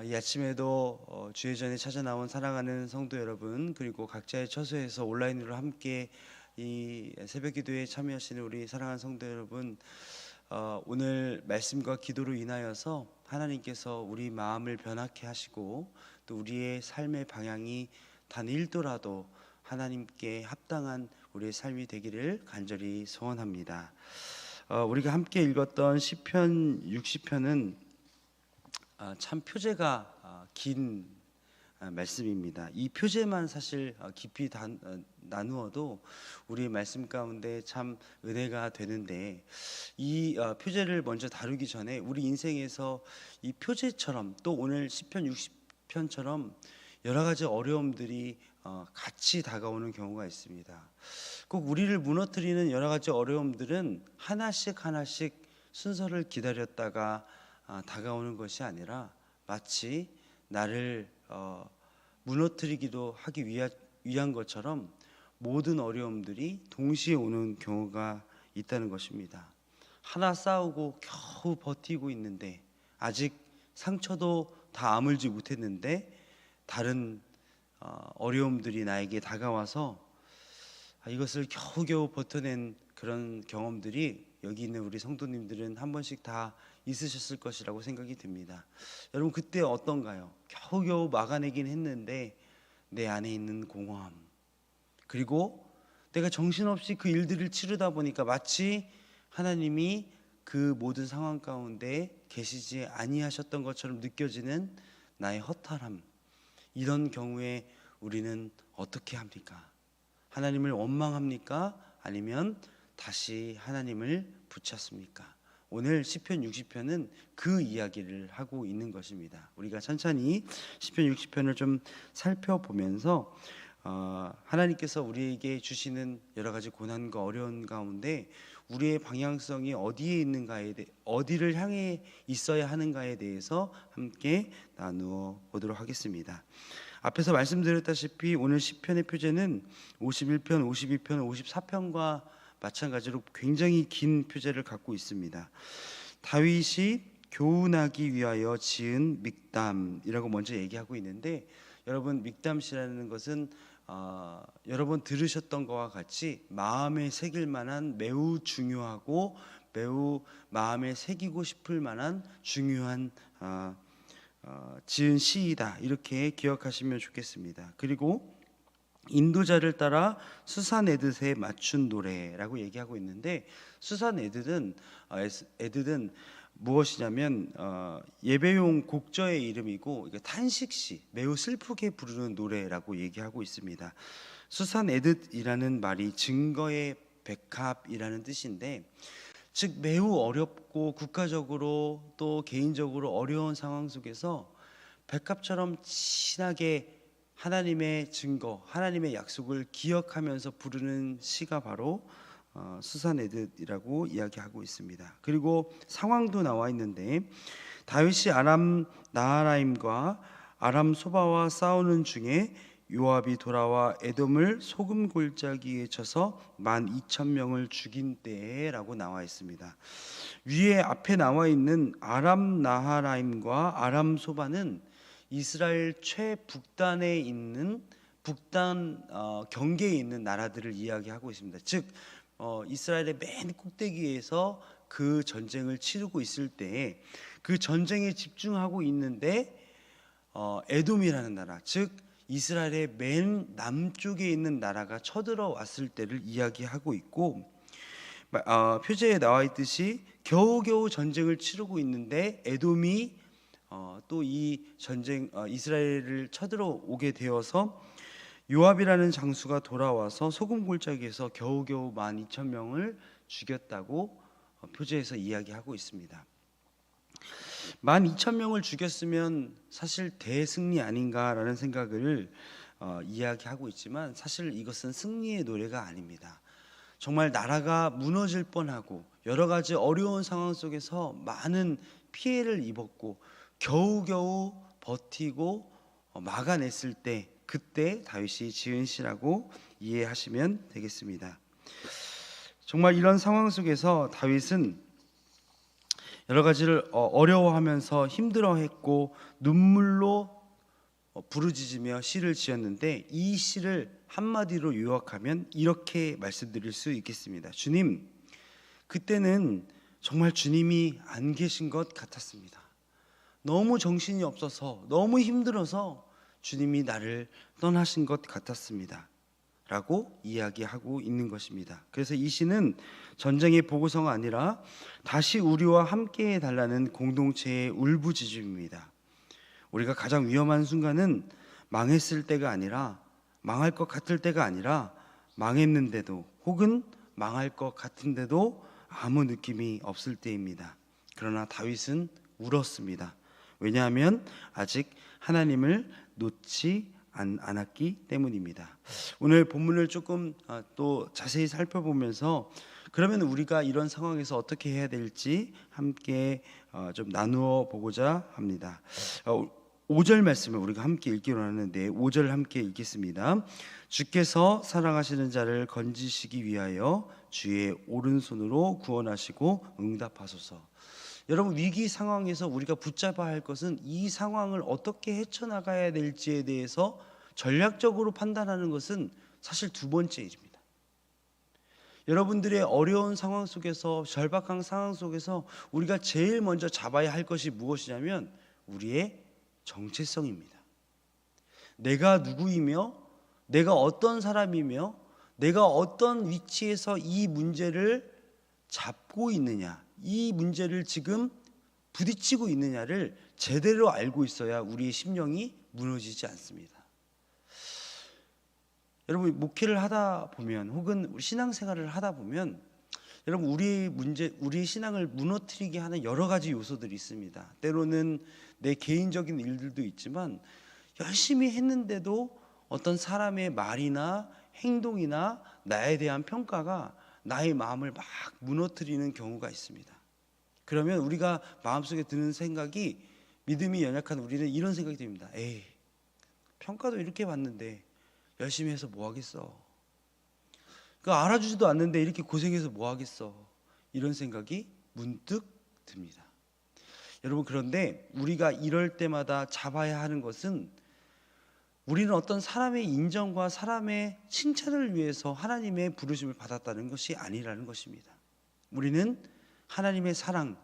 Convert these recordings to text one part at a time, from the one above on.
이 아침에도 주의 전에 찾아 나온 사랑하는 성도 여러분, 그리고 각자의 처소에서 온라인으로 함께 이 새벽 기도에 참여하시는 우리 사랑하는 성도 여러분, 오늘 말씀과 기도로 인하여서 하나님께서 우리 마음을 변화케 하시고 또 우리의 삶의 방향이 단 1도라도 하나님께 합당한 우리의 삶이 되기를 간절히 소원합니다. 우리가 함께 읽었던 시편 60편은 참 표제가 긴 말씀입니다. 이 표제만 사실 깊이 나누어도 우리 말씀 가운데 참 은혜가 되는데, 이 표제를 먼저 다루기 전에 우리 인생에서 이 표제처럼 또 오늘 시편 60편처럼 여러 가지 어려움들이 같이 다가오는 경우가 있습니다. 꼭 우리를 무너뜨리는 여러 가지 어려움들은 하나씩 하나씩 순서를 기다렸다가 다가오는 것이 아니라 마치 나를 무너뜨리기도 하기 위한 것처럼 모든 어려움들이 동시에 오는 경우가 있다는 것입니다. 하나 싸우고 겨우 버티고 있는데, 아직 상처도 다 아물지 못했는데 다른 어려움들이 나에게 다가와서 이것을 겨우겨우 버텨낸 그런 경험들이 여기 있는 우리 성도님들은 한 번씩 다 있으셨을 것이라고 생각이 듭니다. 여러분, 그때 어떤가요? 겨우겨우 막아내긴 했는데 내 안에 있는 공허함, 그리고 내가 정신없이 그 일들을 치르다 보니까 마치 하나님이 그 모든 상황 가운데 계시지 아니하셨던 것처럼 느껴지는 나의 허탈함. 이런 경우에 우리는 어떻게 합니까? 하나님을 원망합니까? 아니면 다시 하나님을 붙잡습니까? 오늘 시편 60편은 그 이야기를 하고 있는 것입니다. 우리가 천천히 시편 60편을 좀 살펴보면서 하나님께서 우리에게 주시는 여러 가지 고난과 어려운 가운데 우리의 방향성이 어디에 있는가에 어디를 향해 있어야 하는가에 대해서 함께 나누어 보도록 하겠습니다. 앞에서 말씀드렸다시피 오늘 시편의 표제는 51편, 52편, 54편과 마찬가지로 굉장히 긴 표제를 갖고 있습니다. 다윗이 교훈하기 위하여 지은 믹담이라고 먼저 얘기하고 있는데, 여러분, 믹담이라는 것은 여러 번 들으셨던 것과 같이 마음에 새길 만한 매우 중요하고 매우 마음에 새기고 싶을 만한 중요한 지은 시이다, 이렇게 기억하시면 좋겠습니다. 그리고 인도자를 따라 수산에듯에 맞춘 노래라고 얘기하고 있는데, 수산에듯은 무엇이냐면 예배용 곡저의 이름이고 탄식시, 매우 슬프게 부르는 노래라고 얘기하고 있습니다. 수산에듯이라는 말이 증거의 백합이라는 뜻인데, 즉 매우 어렵고 국가적으로 또 개인적으로 어려운 상황 속에서 백합처럼 진하게 하나님의 증거, 하나님의 약속을 기억하면서 부르는 시가 바로 수산에듯이라고 이야기하고 있습니다. 그리고 상황도 나와 있는데, 다윗이 아람 나하라임과 아람 소바와 싸우는 중에 요압이 돌아와 에돔을 소금 골짜기에 쳐서 12,000명을 죽인 때라고 나와 있습니다. 위에 앞에 나와 있는 아람 나하라임과 아람 소바는 이스라엘 최북단에 있는 북단 경계에 있는 나라들을 이야기하고 있습니다. 즉 이스라엘의 맨 꼭대기에서 그 전쟁을 치르고 있을 때 그 전쟁에 집중하고 있는데 에돔이라는 나라, 즉 이스라엘의 맨 남쪽에 있는 나라가 쳐들어왔을 때를 이야기하고 있고, 표제에 나와 있듯이 겨우겨우 전쟁을 치르고 있는데 에돔이 또 이 전쟁 이스라엘을 쳐들어오게 되어서 요압이라는 장수가 돌아와서 소금 골짜기에서 겨우겨우 12,000명을 죽였다고 표제에서 이야기하고 있습니다. 12,000명을 죽였으면 사실 대승리 아닌가라는 생각을 이야기하고 있지만, 사실 이것은 승리의 노래가 아닙니다. 정말 나라가 무너질 뻔하고 여러 가지 어려운 상황 속에서 많은 피해를 입었고 겨우겨우 버티고 막아냈을 때, 그때 다윗이 지은 시라고 이해하시면 되겠습니다. 정말 이런 상황 속에서 다윗은 여러 가지를 어려워하면서 힘들어했고 눈물로 부르짖으며 시를 지었는데, 이 시를 한마디로 요약하면 이렇게 말씀드릴 수 있겠습니다. 주님, 그때는 정말 주님이 안 계신 것 같았습니다. 너무 정신이 없어서, 너무 힘들어서 주님이 나를 떠나신 것 같았습니다 라고 이야기하고 있는 것입니다. 그래서 이 시는 전쟁의 보고서가 아니라 다시 우리와 함께 해달라는 공동체의 울부짖음입니다. 우리가 가장 위험한 순간은 망했을 때가 아니라, 망할 것 같을 때가 아니라, 망했는데도 혹은 망할 것 같은데도 아무 느낌이 없을 때입니다. 그러나 다윗은 울었습니다. 왜냐하면 아직 하나님을 놓지 않았기 때문입니다. 오늘 본문을 조금 또 자세히 살펴보면서, 그러면 우리가 이런 상황에서 어떻게 해야 될지 함께 좀 나누어 보고자 합니다. 5절 말씀을 우리가 함께 읽기로 하는데, 5절 함께 읽겠습니다. 주께서 사랑하시는 자를 건지시기 위하여 주의 오른손으로 구원하시고 응답하소서. 여러분, 위기 상황에서 우리가 붙잡아야 할 것은 이 상황을 어떻게 헤쳐나가야 될지에 대해서 전략적으로 판단하는 것은 사실 두 번째 일입니다. 여러분들의 어려운 상황 속에서, 절박한 상황 속에서 우리가 제일 먼저 잡아야 할 것이 무엇이냐면 우리의 정체성입니다. 내가 누구이며, 내가 어떤 사람이며, 내가 어떤 위치에서 이 문제를 잡고 있느냐, 이 문제를 지금 부딪히고 있느냐를 제대로 알고 있어야 우리의 심령이 무너지지 않습니다. 여러분, 목회를 하다 보면 혹은 신앙생활을 하다 보면 여러분, 우리의 신앙을 무너뜨리게 하는 여러 가지 요소들이 있습니다. 때로는 내 개인적인 일들도 있지만, 열심히 했는데도 어떤 사람의 말이나 행동이나 나에 대한 평가가 나의 마음을 막 무너뜨리는 경우가 있습니다. 그러면 우리가 마음속에 드는 생각이, 믿음이 연약한 우리는 이런 생각이 듭니다. 에이, 평가도 이렇게 받는데 열심히 해서 뭐 하겠어. 알아주지도 않는데 이렇게 고생해서 뭐 하겠어. 이런 생각이 문득 듭니다. 여러분, 그런데 우리가 이럴 때마다 잡아야 하는 것은, 우리는 어떤 사람의 인정과 사람의 칭찬을 위해서 하나님의 부르심을 받았다는 것이 아니라는 것입니다. 우리는 하나님의 사랑,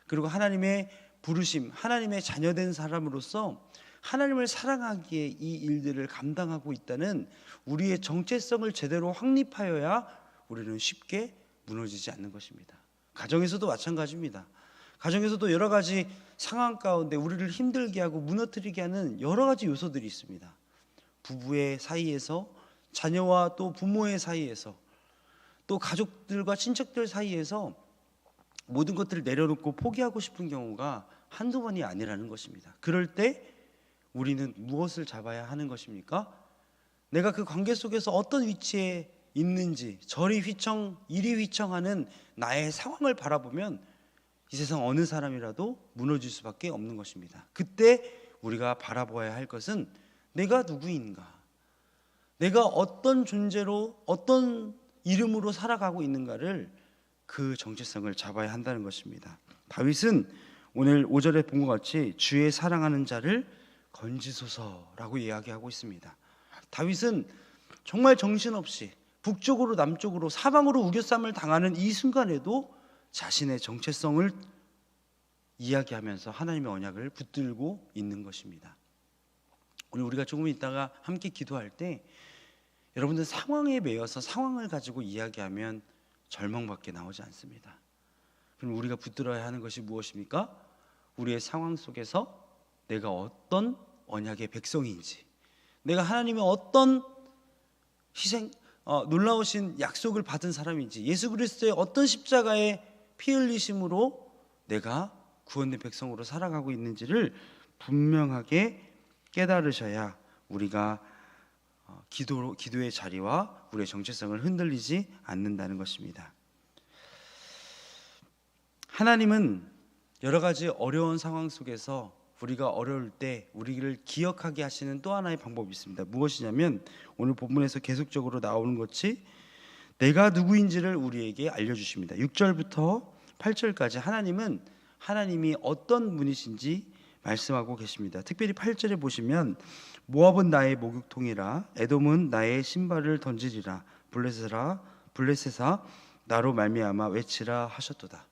그리고 하나님의 부르심, 하나님의 자녀된 사람으로서 하나님을 사랑하기에 이 일들을 감당하고 있다는 우리의 정체성을 제대로 확립하여야 우리는 쉽게 무너지지 않는 것입니다. 가정에서도 마찬가지입니다. 가정에서도 여러 가지 상황 가운데 우리를 힘들게 하고 무너뜨리게 하는 여러 가지 요소들이 있습니다. 부부의 사이에서, 자녀와 또 부모의 사이에서, 또 가족들과 친척들 사이에서 모든 것들을 내려놓고 포기하고 싶은 경우가 한두 번이 아니라는 것입니다. 그럴 때 우리는 무엇을 잡아야 하는 것입니까? 내가 그 관계 속에서 어떤 위치에 있는지, 저리 휘청 이리 휘청하는 나의 상황을 바라보면 이 세상 어느 사람이라도 무너질 수밖에 없는 것입니다. 그때 우리가 바라보아야 할 것은 내가 누구인가, 내가 어떤 존재로, 어떤 이름으로 살아가고 있는가를, 그 정체성을 잡아야 한다는 것입니다. 다윗은 오늘 5절에 본 것 같이 주의 사랑하는 자를 건지소서라고 이야기하고 있습니다. 다윗은 정말 정신없이 북쪽으로 남쪽으로 사방으로 우겨쌈을 당하는 이 순간에도 자신의 정체성을 이야기하면서 하나님의 언약을 붙들고 있는 것입니다. 오늘 우리가 조금 있다가 함께 기도할 때, 여러분들 상황에 매여서 상황을 가지고 이야기하면 절망밖에 나오지 않습니다. 그럼 우리가 붙들어야 하는 것이 무엇입니까? 우리의 상황 속에서 내가 어떤 언약의 백성인지, 내가 하나님의 어떤 놀라우신 약속을 받은 사람인지, 예수 그리스도의 어떤 십자가의 피 흘리심으로 내가 구원된 백성으로 살아가고 있는지를 분명하게 깨달으셔야 우리가 기도의 자리와 우리의 정체성을 흔들리지 않는다는 것입니다. 하나님은 여러 가지 어려운 상황 속에서 우리가 어려울 때 우리를 기억하게 하시는 또 하나의 방법이 있습니다. 무엇이냐면 오늘 본문에서 계속적으로 나오는 것이 내가 누구인지를 우리에게 알려주십니다. 6절부터 8절까지 하나님은 하나님이 어떤 분이신지 말씀하고 계십니다. 특별히 8절에 보시면 모압은 나의 목욕통이라 에돔은 나의 신발을 던지리라 블레셋아 나로 말미암아 외치라 하셨도다.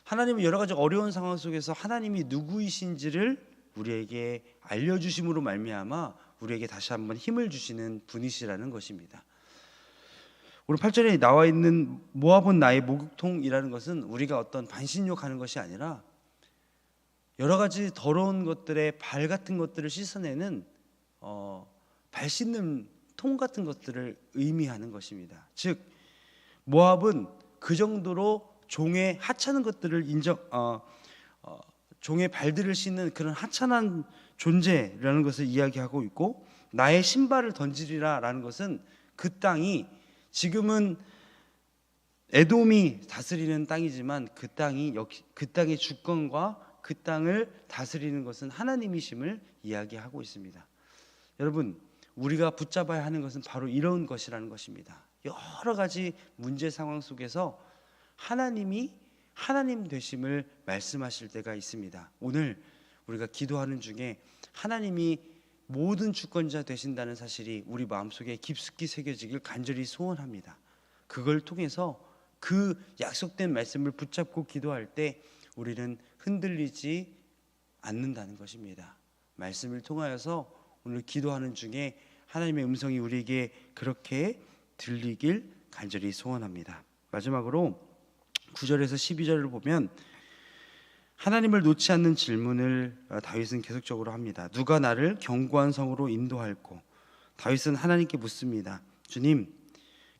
하나님은 여러 가지 어려운 상황 속에서 하나님이 누구이신지를 우리에게 알려주심으로 말미암아 우리에게 다시 한번 힘을 주시는 분이시라는 것입니다. 오늘 8절에 나와 있는 모압은 나의 목욕통이라는 것은 우리가 어떤 반신욕하는 것이 아니라 여러 가지 더러운 것들의 발 같은 것들을 씻어내는 발 씻는 통 같은 것들을 의미하는 것입니다. 즉 모압은 그 정도로 종의 하찮은 것들을 종의 발들을 씻는 그런 하찮은 존재라는 것을 이야기하고 있고, 나의 신발을 던지리라라는 것은 그 땅이 지금은 에돔이 다스리는 땅이지만 그 땅의 주권과 그 땅을 다스리는 것은 하나님이심을 이야기하고 있습니다. 여러분, 우리가 붙잡아야 하는 것은 바로 이런 것이라는 것입니다. 여러 가지 문제 상황 속에서 하나님이 하나님 되심을 말씀하실 때가 있습니다. 오늘 우리가 기도하는 중에 하나님이 모든 주권자 되신다는 사실이 우리 마음속에 깊숙이 새겨지길 간절히 소원합니다. 그걸 통해서 그 약속된 말씀을 붙잡고 기도할 때 우리는 흔들리지 않는다는 것입니다. 말씀을 통하여서 오늘 기도하는 중에 하나님의 음성이 우리에게 그렇게 들리길 간절히 소원합니다. 마지막으로 9절에서 12절을 보면 하나님을 놓지 않는 질문을 다윗은 계속적으로 합니다. 누가 나를 견고한 성으로 인도할꼬? 다윗은 하나님께 묻습니다. 주님,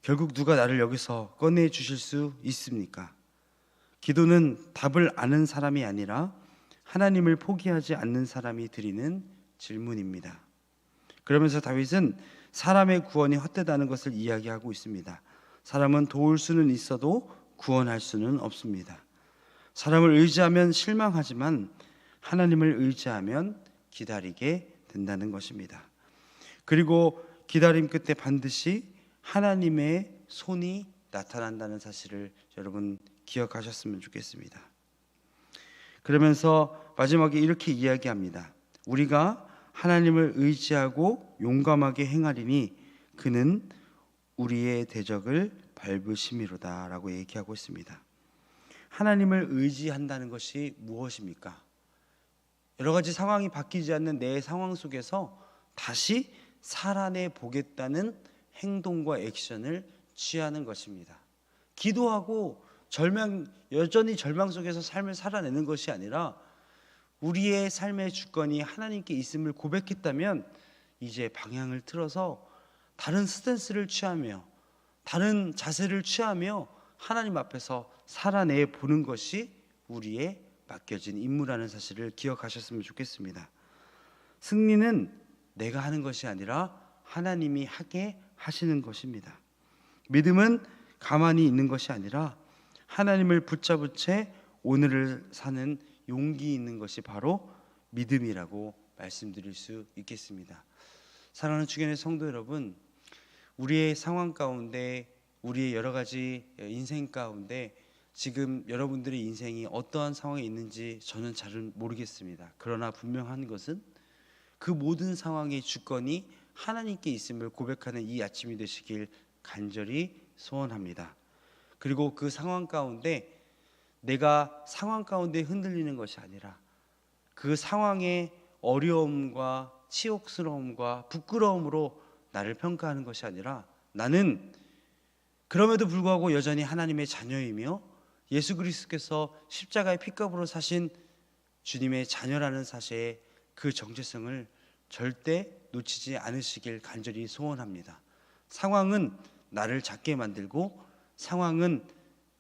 결국 누가 나를 여기서 꺼내 주실 수 있습니까? 기도는 답을 아는 사람이 아니라 하나님을 포기하지 않는 사람이 드리는 질문입니다. 그러면서 다윗은 사람의 구원이 헛되다는 것을 이야기하고 있습니다. 사람은 도울 수는 있어도 구원할 수는 없습니다. 사람을 의지하면 실망하지만 하나님을 의지하면 기다리게 된다는 것입니다. 그리고 기다림 끝에 반드시 하나님의 손이 나타난다는 사실을 여러분 기억하셨으면 좋겠습니다. 그러면서 마지막에 이렇게 이야기합니다. 우리가 하나님을 의지하고 용감하게 행하리니 그는 우리의 대적을 밟으심이로다 라고 얘기하고 있습니다. 하나님을 의지한다는 것이 무엇입니까? 여러 가지 상황이 바뀌지 않는 내 상황 속에서 다시 살아내 보겠다는 행동과 액션을 취하는 것입니다. 기도하고 여전히 절망 속에서 삶을 살아내는 것이 아니라 우리의 삶의 주권이 하나님께 있음을 고백했다면 이제 방향을 틀어서 다른 스탠스를 취하며 다른 자세를 취하며 하나님 앞에서 살아내 보는 것이 우리의 맡겨진 임무라는 사실을 기억하셨으면 좋겠습니다. 승리는 내가 하는 것이 아니라 하나님이 하게 하시는 것입니다. 믿음은 가만히 있는 것이 아니라 하나님을 붙잡은 채 오늘을 사는 용기 있는 것이 바로 믿음이라고 말씀드릴 수 있겠습니다. 사랑하는 주변의 성도 여러분, 우리의 상황 가운데, 우리의 여러 가지 인생 가운데 지금 여러분들의 인생이 어떠한 상황에 있는지 저는 잘은 모르겠습니다. 그러나 분명한 것은 그 모든 상황의 주권이 하나님께 있음을 고백하는 이 아침이 되시길 간절히 소원합니다. 그리고 그 상황 가운데 내가 상황 가운데 흔들리는 것이 아니라 그 상황의 어려움과 치욕스러움과 부끄러움으로 나를 평가하는 것이 아니라 나는 그럼에도 불구하고 여전히 하나님의 자녀이며 예수 그리스도께서 십자가의 핏값으로 사신 주님의 자녀라는 사실의 그 정체성을 절대 놓치지 않으시길 간절히 소원합니다. 상황은 나를 작게 만들고 상황은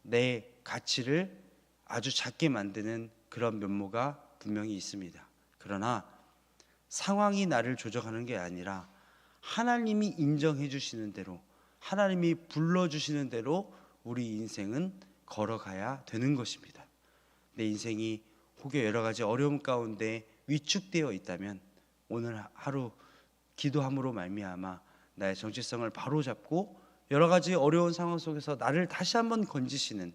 내 가치를 아주 작게 만드는 그런 면모가 분명히 있습니다. 그러나 상황이 나를 조정하는 게 아니라 하나님이 인정해 주시는 대로, 하나님이 불러주시는 대로 우리 인생은 걸어가야 되는 것입니다. 내 인생이 혹여 여러 가지 어려움 가운데 위축되어 있다면 오늘 하루 기도함으로 말미암아 나의 정체성을 바로잡고 여러 가지 어려운 상황 속에서 나를 다시 한번 건지시는,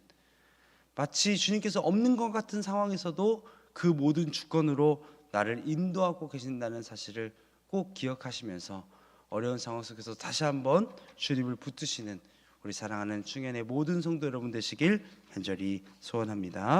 마치 주님께서 없는 것 같은 상황에서도 그 모든 주권으로 나를 인도하고 계신다는 사실을 꼭 기억하시면서 어려운 상황 속에서 다시 한번 주님을 붙드시는 우리 사랑하는 충현의 모든 성도 여러분 되시길 간절히 소원합니다.